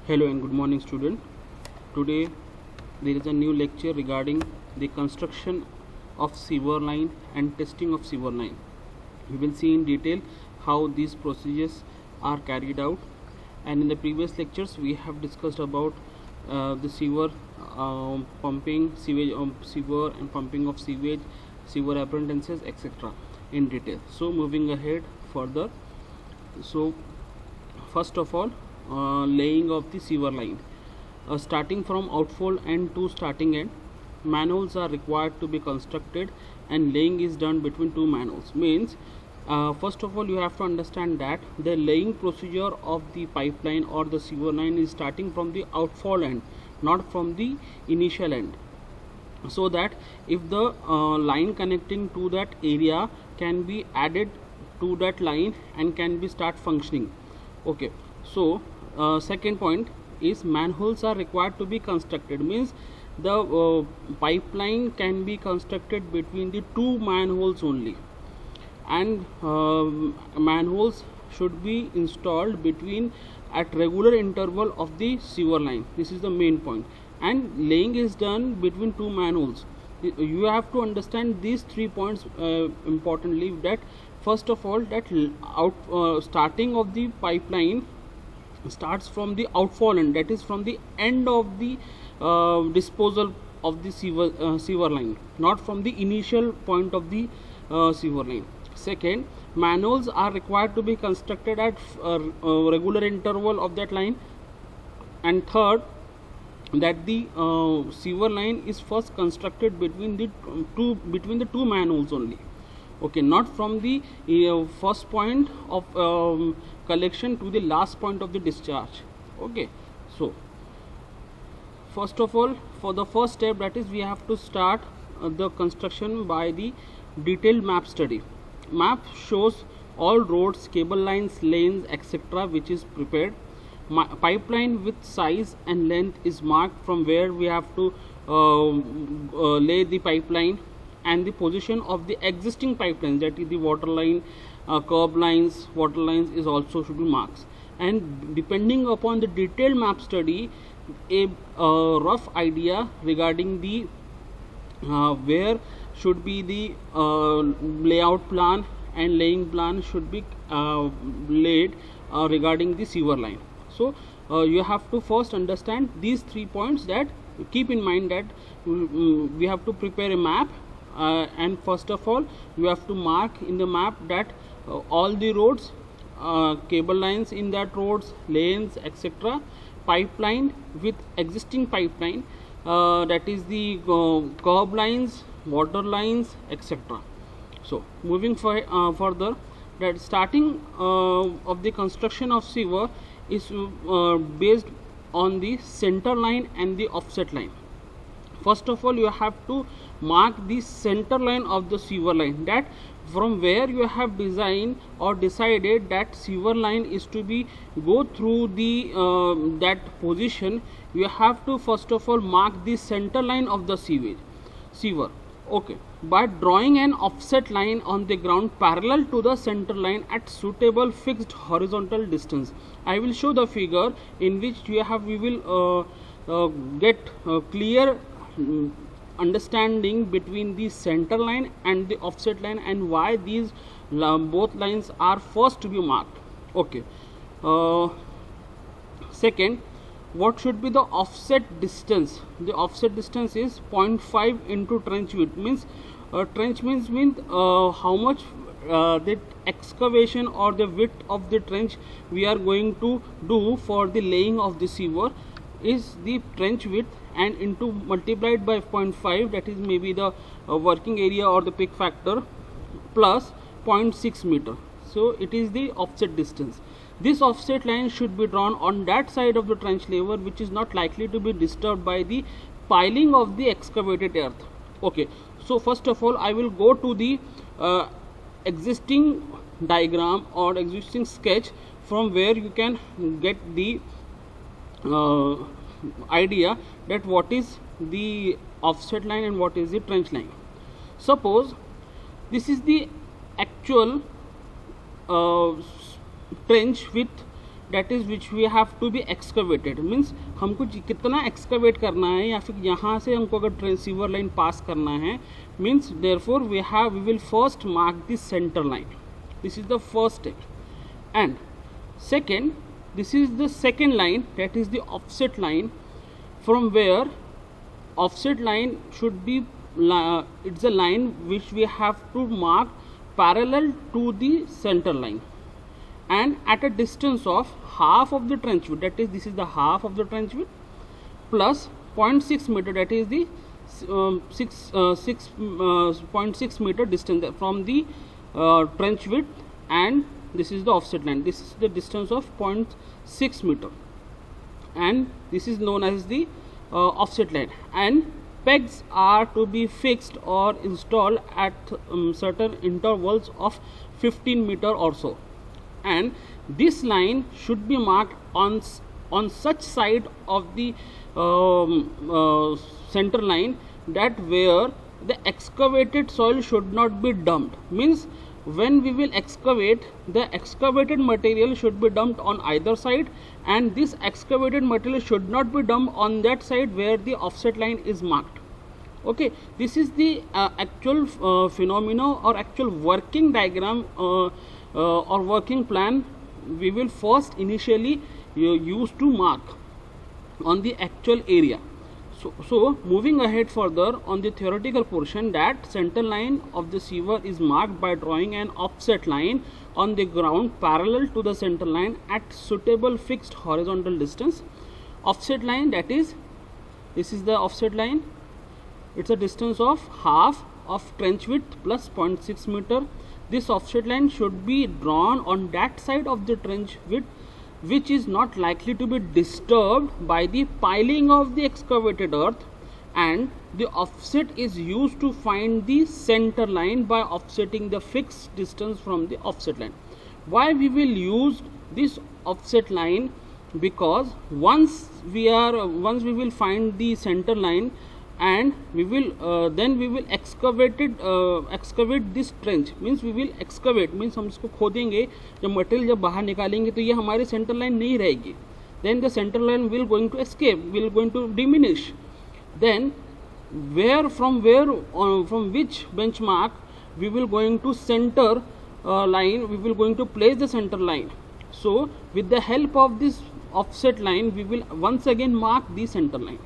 Hello and good morning, student. Today there is a new lecture regarding the construction of sewer line and testing of sewer line. We will see in detail how these procedures are carried out, and in the previous lectures we have discussed about the sewer pumping, sewage, sewer and pumping of sewage, sewer appendices, etc. in detail. So moving ahead further, so first of all, laying of the sewer line. Starting from outfall end to starting end, manholes are required to be constructed, and laying is done between two manholes. Means, first of all, you have to understand that the laying procedure of the pipeline or the sewer line is starting from the outfall end, not from the initial end. So that if the line connecting to that area can be added to that line and can be start functioning. Okay, so second point is manholes are required to be constructed. Means the pipeline can be constructed between the two manholes only, and manholes should be installed between at regular interval of the sewer line. This is the main point. And laying is done between two manholes. You have to understand these 3 points importantly. That first of all, that starting of the pipeline starts from the outfall end, that is from the end of the disposal of the sewer line, not from the initial point of the sewer line. Second, manholes are required to be constructed at regular interval of that line. And third, that the sewer line is first constructed between the two manholes only. Okay, not from the first point of collection to the last point of the discharge. Okay, so first of all, for the first step, that is we have to start the construction by the detailed map study. Map shows all roads, cable lines, lanes, etc., which is prepared. Pipeline with size and length is marked from where we have to lay the pipeline, and the position of the existing pipelines, that is the water line, curb lines, water lines, is also should be marked. And depending upon the detailed map study, a rough idea regarding the where should be the layout plan and laying plan should be laid regarding the sewer line. So you have to first understand these 3 points. That keep in mind that we have to prepare a map, and first of all you have to mark in the map that all the roads, cable lines in that roads, lanes, etc., pipeline with existing pipeline, that is the curb lines, water lines, etc. So moving further, that starting of the construction of sewer is based on the center line and the offset line. First of all, you have to mark the center line of the sewer line, that from where you have designed or decided that sewer line is to be go through the that position. You have to first of all mark the center line of the sewer. Okay, by drawing an offset line on the ground parallel to the center line at suitable fixed horizontal distance. I will show the figure in which we will get clear understanding between the center line and the offset line, and why these both lines are first to be marked. Okay, second, what should be the offset distance? The offset distance is 0.5 into trench width. Means trench means how much the excavation or the width of the trench we are going to do for the laying of the sewer is the trench width, and into multiplied by 0.5, that is maybe the working area or the peak factor, plus 0.6 meter. So it is the offset distance. This offset line should be drawn on that side of the trench layer which is not likely to be disturbed by the piling of the excavated earth. Okay, so first of all I will go to the existing diagram or existing sketch, from where you can get the idea that what is the offset line and what is the trench line. Suppose this is the actual trench with that is which we have to be excavated, means हमको कितना excavate करना है या फिर यहाँ से हमको अगर सीवर लाइन पास करना है, means therefore we will first mark the center line. This is the first step. And second, this is the second line, that is the offset line, from where offset line should be it's a line which we have to mark parallel to the center line and at a distance of half of the trench width, that is this is the half of the trench width, plus 0.6 meter, that is the 0.6 meter distance from the trench width, and this is the offset line. This is the distance of 0.6 meter, and this is known as the offset line. And pegs are to be fixed or installed at certain intervals of 15 meter or so, and this line should be marked on such side of the center line that where the excavated soil should not be dumped, means when we will excavate, the excavated material should be dumped on either side, and this excavated material should not be dumped on that side where the offset line is marked. Okay, this is the actual phenomena or actual working diagram or working plan we will first initially use to mark on the actual area. So moving ahead further on the theoretical portion, that center line of the sewer is marked by drawing an offset line on the ground parallel to the center line at suitable fixed horizontal distance. Offset line, that is, this is the offset line, it's a distance of half of trench width plus 0.6 meter. This offset line should be drawn on that side of the trench width which is not likely to be disturbed by the piling of the excavated earth, and the offset is used to find the center line by offsetting the fixed distance from the offset line. Why we will use this offset line? Because once we will find the center line, and we will then we will excavate this trench, means we will excavate means हम इसको खोदेंगे, जब material जब बाहर निकालेंगे तो ये हमारी centre line नहीं रहेगी, then the center line will going to escape, will going to diminish. Then from which benchmark we will going to center line, we will going to place the center line. So with the help of this offset line we will once again mark the center line.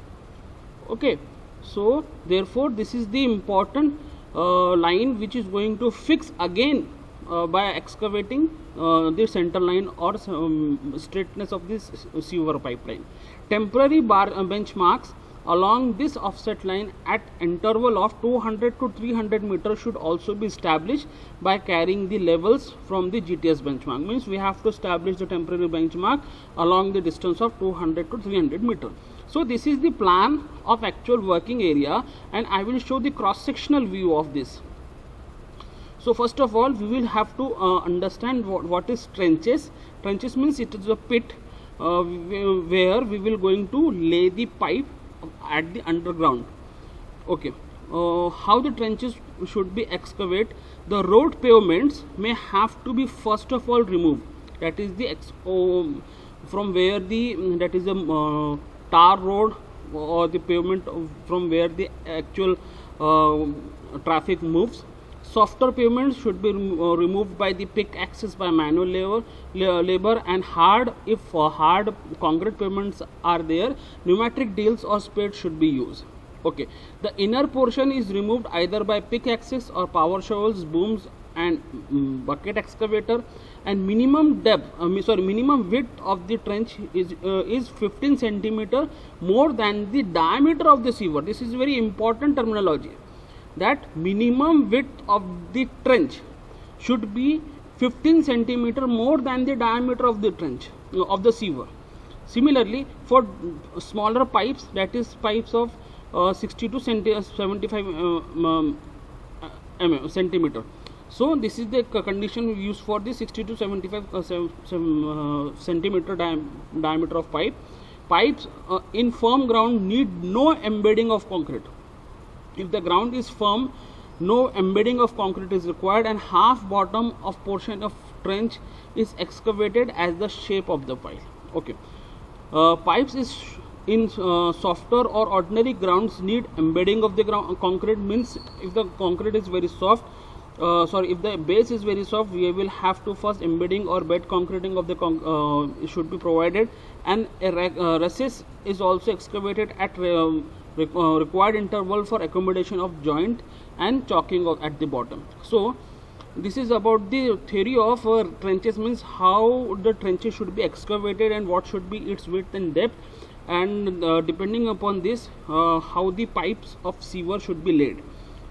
Okay, so therefore this is the important line which is going to fix again by excavating the center line or straightness of this sewer pipeline. Temporary benchmarks along this offset line at interval of 200 to 300 meters should also be established by carrying the levels from the GTS benchmark, means we have to establish the temporary benchmark along the distance of 200 to 300 meters. So this is the plan of actual working area, and I will show the cross sectional view of this. So first of all we will have to understand what is trenches. Trenches means it is a pit where we will going to lay the pipe at the underground. Okay, how the trenches should be excavated? The road pavements may have to be first of all removed, that is the from where the that is a tar road or the pavement from where the actual traffic moves. Softer pavements should be removed by the pick axis by manual labor, and if hard concrete pavements are there, pneumatic drills or spades should be used. Okay, the inner portion is removed either by pick axis or power shovels, booms and bucket excavator. And minimum width of the trench is 15 centimeter more than the diameter of the sewer. This is very important terminology, that minimum width of the trench should be 15 centimeter more than the diameter of the trench of the sewer. Similarly, for smaller pipes, that is pipes of 60 to 75 centimeter. So this is the condition we use for the 60 to 75 centimeter diameter of pipe. Pipes in firm ground need no embedding of concrete. If the ground is firm, no embedding of concrete is required, and half bottom of portion of trench is excavated as the shape of the pipe. Okay. Pipes is in softer or ordinary grounds need embedding of the concrete. Means if the concrete is very soft, if the base is very soft, we will have to first embedding or bed concreting of the should be provided, and a recess is also excavated at required interval for accommodation of joint and chalking at the bottom. So this is about the theory of trenches, means how the trenches should be excavated and what should be its width and depth, and depending upon this how the pipes of sewer should be laid.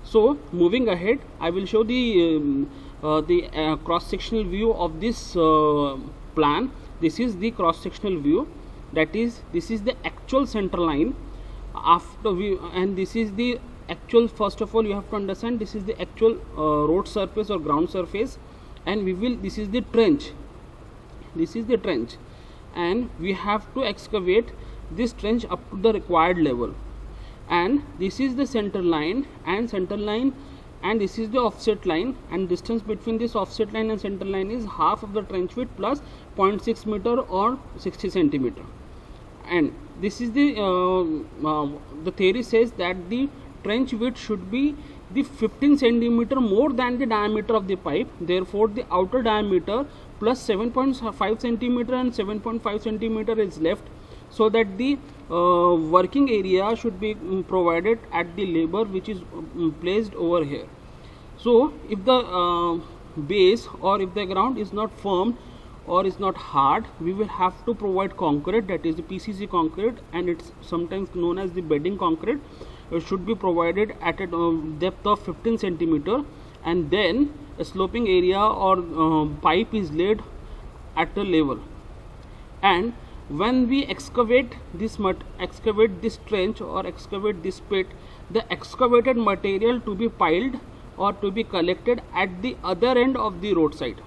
So moving ahead, I will show the cross-sectional view of this plan. This is the cross-sectional view, that is, this is the actual center line after and this is the actual, first of all you have to understand, this is the actual road surface or ground surface, and this is the trench, and we have to excavate this trench up to the required level, and this is the center line and this is the offset line, and distance between this offset line and center line is half of the trench width plus 0.6 meter or 60 centimeter. And this is the theory says that the trench width should be the 15 centimeter more than the diameter of the pipe. Therefore the outer diameter plus 7.5 centimeter and 7.5 centimeter is left, so that the working area should be provided at the labor which is placed over here. So if the base or if the ground is not firm or is not hard, we will have to provide concrete, that is the PCC concrete, and it's sometimes known as the bedding concrete. It should be provided at a depth of 15 centimeter, and then a sloping area or pipe is laid at a level. And when we excavate this trench or excavate this pit, the excavated material to be piled or to be collected at the other end of the roadside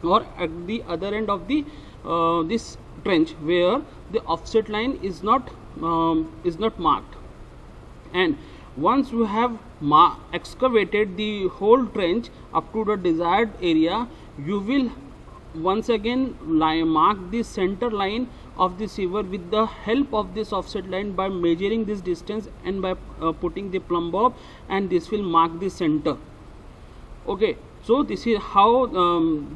or at the other end of the this trench where the offset line is not marked. And once you have excavated the whole trench up to the desired area, you will once again mark the center line of the sewer with the help of this offset line by measuring this distance and by putting the plumb bob, and this will mark the center. Okay, so this is how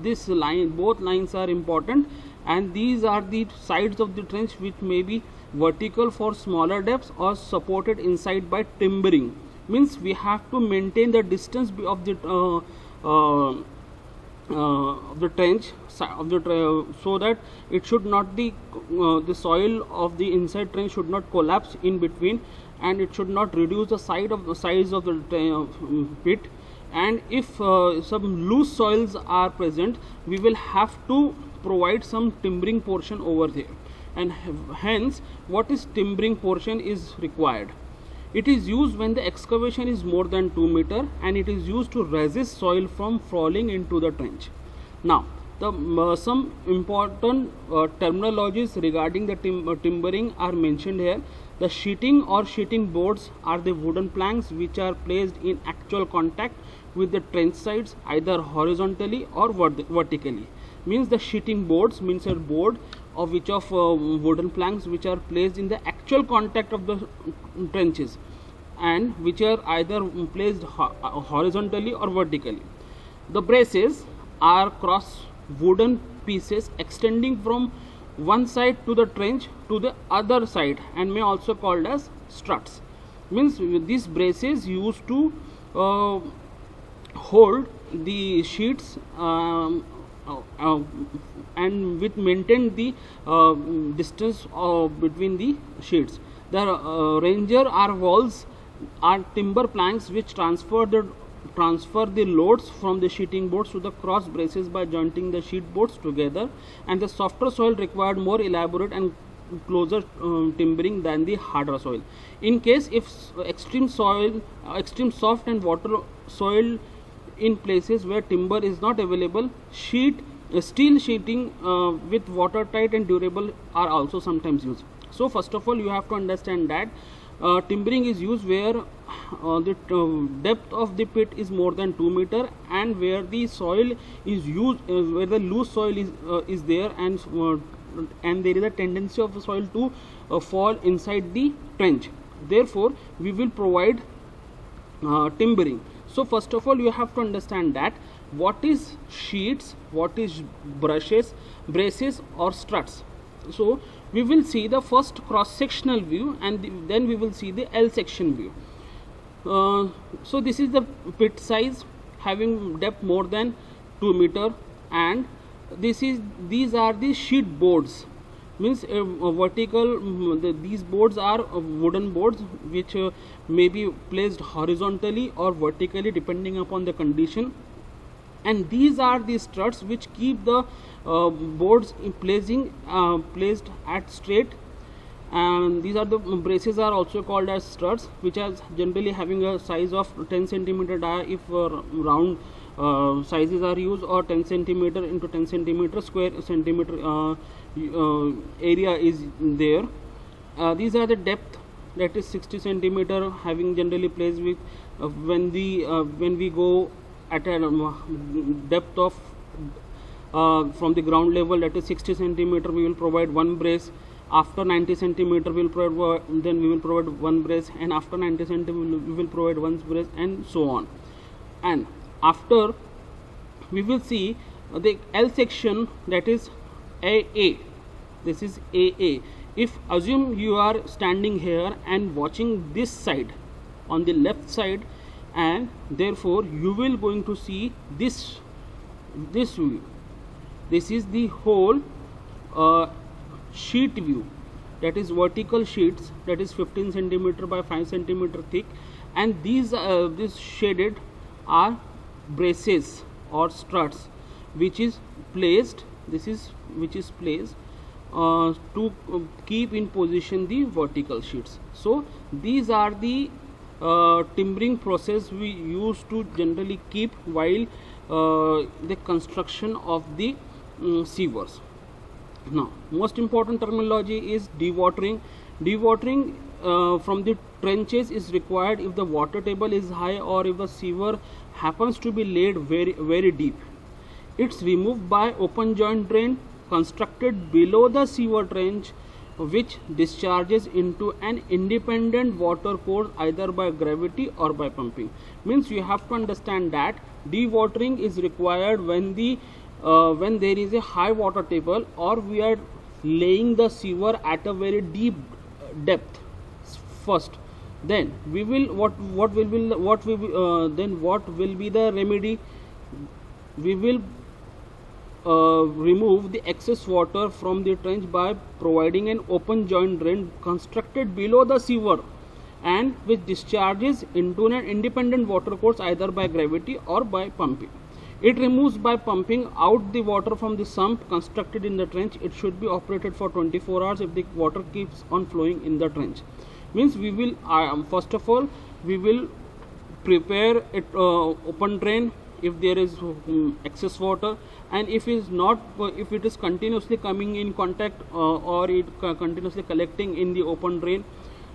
this line, both lines are important, and these are the sides of the trench which may be vertical for smaller depths or supported inside by timbering. Means we have to maintain the distance of the trench so that it should not the soil of the inside trench should not collapse in between, and it should not reduce the size of the pit. And if some loose soils are present, we will have to provide some timbering portion over there, and hence what is timbering portion is required. It is used when the excavation is more than 2 meter, and it is used to resist soil from falling into the trench. Now some important terminologies regarding the timbering are mentioned here. The sheeting or sheeting boards are the wooden planks which are placed in actual contact with the trench sides either horizontally or vertically. Means the sheeting boards means a board of which of wooden planks which are placed in the actual contact of the trenches, and which are either placed horizontally or vertically. The braces are cross wooden pieces extending from one side to the trench to the other side, and may also called as struts. Means these braces used to hold the sheets and with maintain the distance between the sheets. The ranger or walls are timber planks which transfer the loads from the sheeting boards to the cross braces by jointing the sheet boards together, and the softer soil required more elaborate and closer timbering than the harder soil. In case if extreme soft and water soil in places where timber is not available, steel sheeting with watertight and durable are also sometimes used. So first of all, you have to understand that timbering is used where the depth of the pit is more than 2 meter, and where the soil is used, where the loose soil is there, and there is a tendency of the soil to fall inside the trench. Therefore, we will provide timbering. So first of all, you have to understand that what is sheets, what is braces or struts. So we will see the first cross sectional view, and then we will see the L section view. So this is the pit size having depth more than 2 meter, and these are the sheet boards. Means vertical, these boards are wooden boards which may be placed horizontally or vertically depending upon the condition, and these are the struts which keep the boards in placed at straight. And these are the braces are also called as struts, which are generally having a size of 10 centimeter dia if round sizes are used, or 10 centimeter into 10 centimeter square centimeter area is there. These are the depth, that is 60 centimeter, having generally placed with when we go at a depth of from the ground level, that is 60 centimeter, we will provide one brace. After 90 centimeter we will provide, then we will provide one brace, and after 90 centimeter we will provide one brace, and so on. And after we will see the L section, that is AA. This is AA. If assume you are standing here and watching this side on the left side, and therefore you will going to see this view. This is the whole sheet view, that is vertical sheets, that is 15 centimeter by 5 centimeter thick, and these shaded are braces or struts which is placed, to keep in position the vertical sheets. So these are the timbering process we use to generally keep while the construction of the sewers. Now, most important terminology is dewatering. Dewatering from the trenches is required if the water table is high, or if the sewer happens to be laid very deep. It's removed by open joint drain constructed below the sewer trench, which discharges into an independent water course either by gravity or by pumping. Means you have to understand that dewatering is required when there is a high water table, or we are laying the sewer at a very deep depth first. Then we will what will be the remedy? We will remove the excess water from the trench by providing an open joint drain constructed below the sewer, and which discharges into an independent water course either by gravity or by pumping. It removes by pumping out the water from the sump constructed in the trench. It should be operated for 24 hours if the water keeps on flowing in the trench. Means we will first of all we will prepare it open drain if there is excess water, and if it is continuously coming in contact or it continuously collecting in the open drain,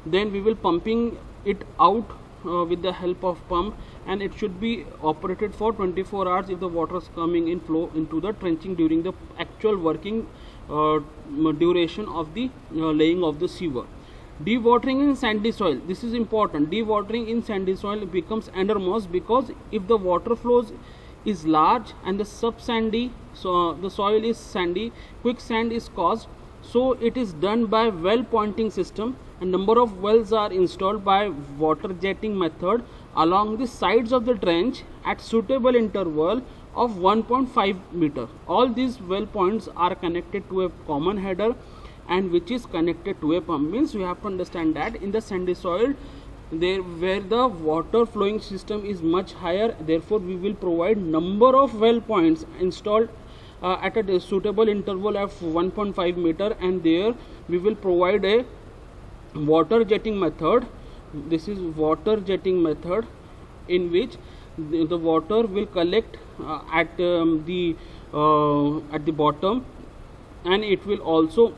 then we will pumping it out with the help of pump, and it should be operated for 24 hours if the water is coming in flow into the trenching during the actual working duration of the laying of the sewer. Dewatering in sandy soil, this is important. Dewatering in sandy soil becomes undermost because if the water flows is large and the subsandy, so the soil is sandy, quicksand is caused. So it is done by well pointing system, and number of wells are installed by water jetting method along the sides of the trench at suitable interval of 1.5 meter. All these well points are connected to a common header, and which is connected to a pump. Means you have to understand that in the sandy soil, there where the water flowing system is much higher, therefore we will provide number of well points installed at a suitable interval of 1.5 meter, and there we will provide a water jetting method. This is water jetting method, in which the water will collect at the bottom, and it will also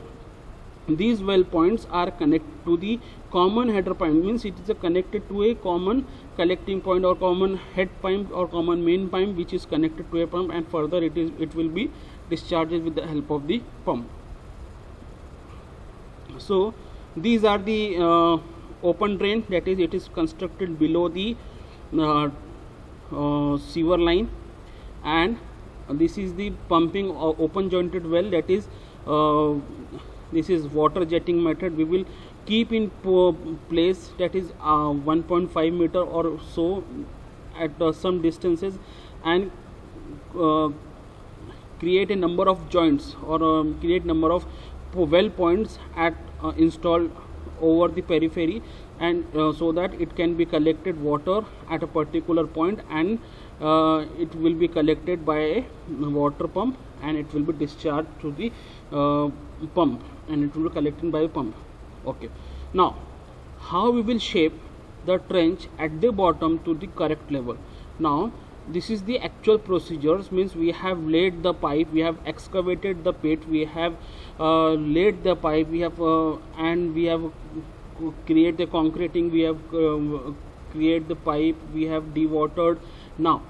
these well points are connected to the common header pipe, means it is connected to a common collecting point or common head pipe or common main pipe, which is connected to a pump, and further it will be discharged with the help of the pump. So these are the open drain, that is it is constructed below the sewer line, and this is the pumping open jointed well, that is this is water jetting method. We will keep in place, that is 1.5 meter or so at some distances, and create a number of joints or create number of well points at installed over the periphery, and so that it can be collected water at a particular point, and it will be collected by a water pump, and it will be discharged to the pump, and it will be collected by a pump. Okay, now how we will shape the trench at the bottom to the correct level. Now this is the actual procedures, means we have laid the pipe, we have excavated the pit, we have laid the pipe, we have and we have create the concreting, we have create the pipe, we have dewatered. Now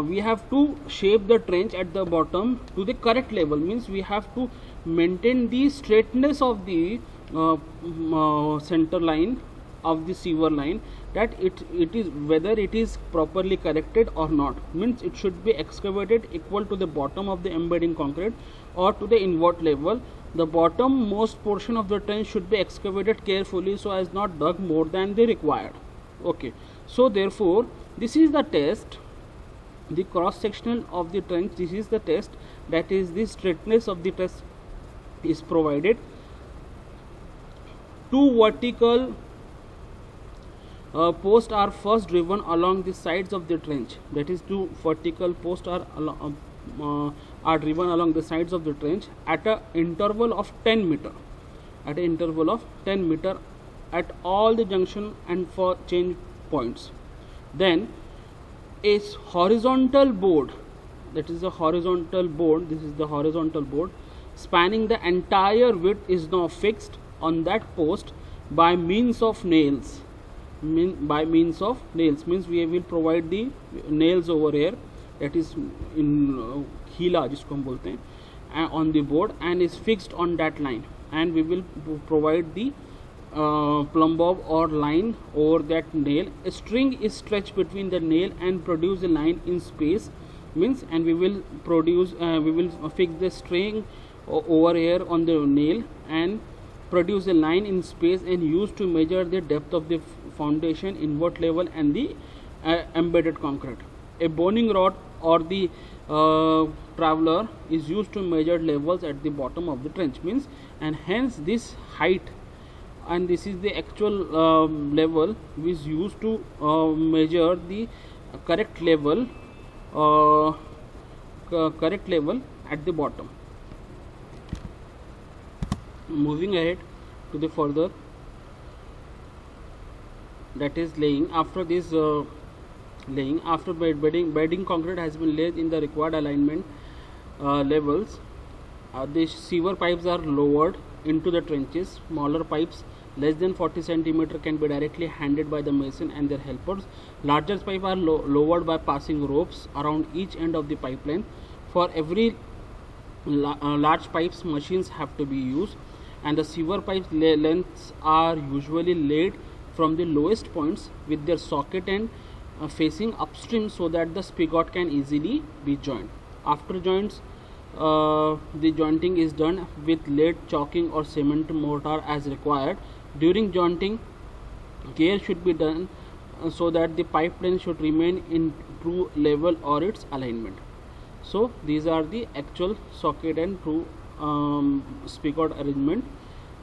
we have to shape the trench at the bottom to the correct level, means we have to maintain the straightness of the center line of the sewer line, that it is whether it is properly corrected or not, means it should be excavated equal to the bottom of the embedding concrete or to the invert level. The bottom most portion of the trench should be excavated carefully so as not dug more than the required. Okay, so therefore this is the test, the cross sectional of the trench, this is the test, that is the straightness of the test is provided. Two vertical posts are first driven along the sides of the trench, that is two vertical posts are driven along the sides of the trench at an interval of 10 meter, at an interval of 10 meter at all the junction and for change points. Then a horizontal board, that is the horizontal board, this is the horizontal board spanning the entire width is now fixed on that post by means of nails. By means of nails means we will provide the nails over here, that is in khila जिसको हम बोलते हैं, on the board, and is fixed on that line, and we will provide the plumb bob or line over that nail. A string is stretched between the nail and produce a line in space, means, and we will produce we will fix the string over here on the nail and produce a line in space and used to measure the depth of the foundation, invert level, and the embedded concrete. A boning rod or the traveler is used to measure levels at the bottom of the trench, means, and hence this height and this is the actual level which is used to measure the correct level at the bottom. Moving ahead to the further, that is laying. After this laying, after bedding concrete has been laid in the required alignment levels, the sewer pipes are lowered into the trenches. Smaller pipes less than 40 cm can be directly handled by the mason and their helpers. Larger pipes are lowered by passing ropes around each end of the pipeline. For every large pipes, machines have to be used, and the sewer pipes lengths are usually laid from the lowest points with their socket end facing upstream so that the spigot can easily be joined. After joints, the jointing is done with lead chalking or cement mortar as required. During jointing, care should be done so that the pipeline should remain in true level or its alignment. So these are the actual socket and true spigot arrangement,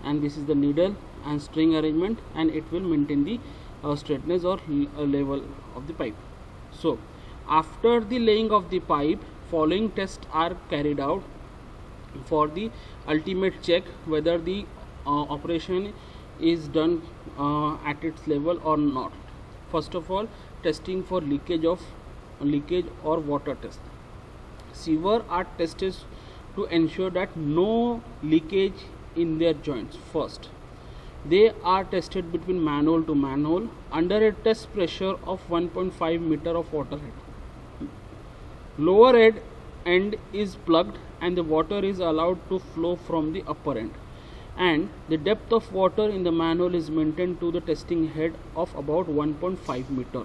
and this is the needle and string arrangement, and it will maintain the straightness or level of the pipe. So after the laying of the pipe, following tests are carried out for the ultimate check whether the operation is done at its level or not. First of all, testing for leakage or water test. Sewer are tested to ensure that no leakage in their joints. First, they are tested between manhole to manhole under a test pressure of 1.5 meter of water head. Lower head end is plugged and the water is allowed to flow from the upper end, and the depth of water in the manhole is maintained to the testing head of about 1.5 meter,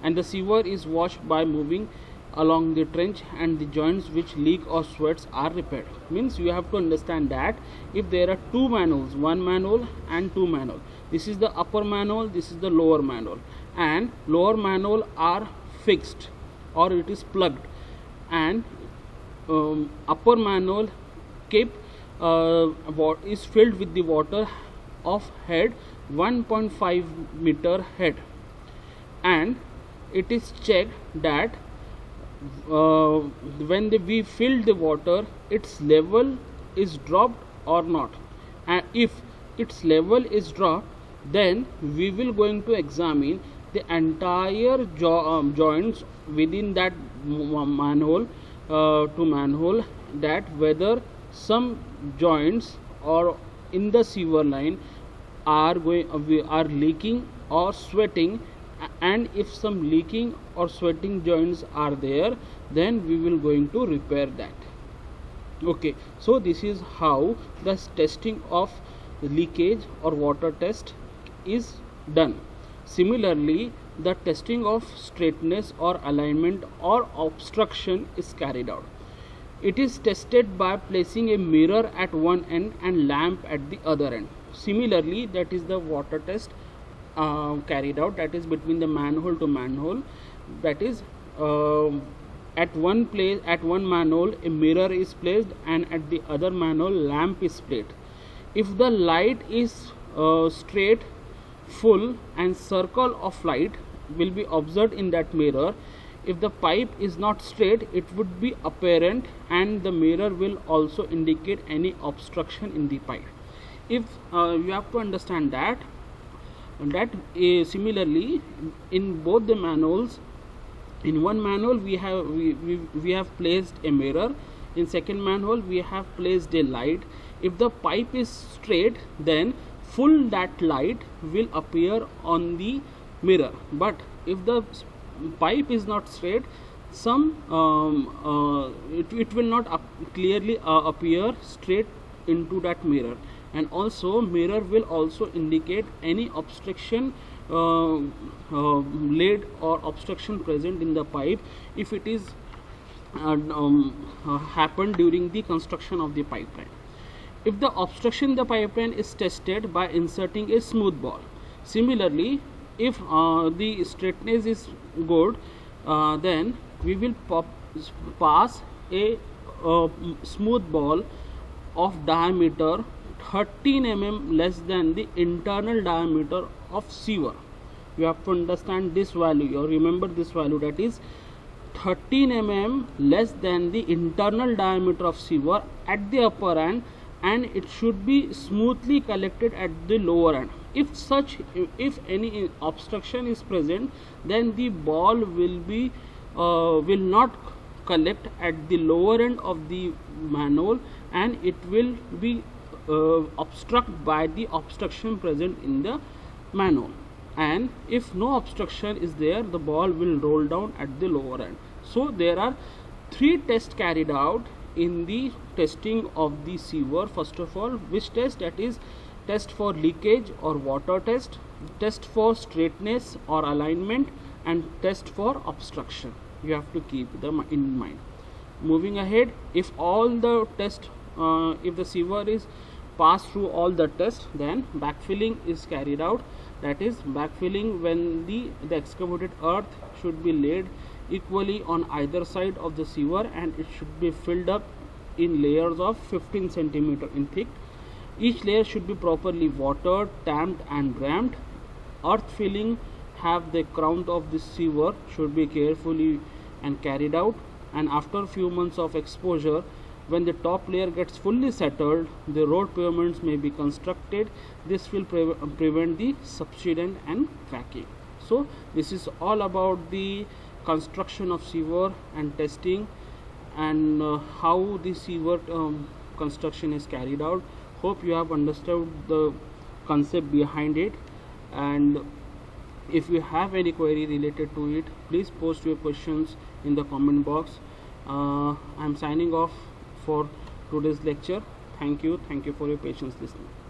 and the sewer is washed by moving along the trench, and the joints which leak or sweats are repaired. Means you have to understand that if there are two manholes, one manhole and two manhole, this is the upper manhole, this is the lower manhole, and lower manhole are fixed or it is plugged, and upper manhole is filled with the water of head 1.5 meter head, and it is checked that when we fill the water, its level is dropped or not, and if its level is dropped, then we will going to examine the entire joints within that manhole to manhole, that whether some joints or in the sewer line are leaking or sweating, and if some leaking or sweating joints are there, then we will going to repair that. Okay, so this is how the testing of leakage or water test is done. Similarly, the testing of straightness or alignment or obstruction is carried out. It is tested by placing a mirror at one end and lamp at the other end. Similarly, that is the water test carried out, that is between the manhole to manhole, that is at one manhole a mirror is placed and at the other manhole lamp is placed. If the light is straight, full and circle of light will be observed in that mirror. If the pipe is not straight, it would be apparent, and the mirror will also indicate any obstruction in the pipe. If you have to understand that similarly in both the manholes, in one manhole we have placed a mirror, in second manhole we have placed a light. If the pipe is straight, then full that light will appear on the mirror, but if the pipe is not straight, some it will not clearly appear straight into that mirror, and also mirror will also indicate any obstruction laid or obstruction present in the pipe if it is happened during the construction of the pipeline. If the obstruction in the pipeline is tested by inserting a smooth ball. Similarly, if the straightness is good, then we will pass a smooth ball of diameter 13 mm less than the internal diameter of sewer. You have to understand this value, or remember this value, that is 13 mm less than the internal diameter of sewer at the upper end, and it should be smoothly collected at the lower end. If any obstruction is present, then the ball will not collect at the lower end of the manhole, and it will be obstructed by the obstruction present in the manhole. And if no obstruction is there, the ball will roll down at the lower end. So there are three tests carried out in the testing of the sewer. First of all, which test? That is test for leakage or water test, test for straightness or alignment, and test for obstruction. You have to keep them in mind. Moving ahead, if all the tests, if the sewer is passed through all the tests, then backfilling is carried out. That is backfilling when the excavated earth should be laid equally on either side of the sewer, and it should be filled up in layers of 15 cm in thick. Each layer should be properly watered, tamped and ramped. Earth filling have the crown of the sewer should be carefully and carried out, and after few months of exposure, when the top layer gets fully settled, the road pavements may be constructed. This will prevent the subsidence and cracking. So this is all about the construction of sewer and testing, and how the sewer construction is carried out. Hope you have understood the concept behind it, and if you have any query related to it, please post your questions in the comment box. I'm signing off for today's lecture. Thank you for your patience listening.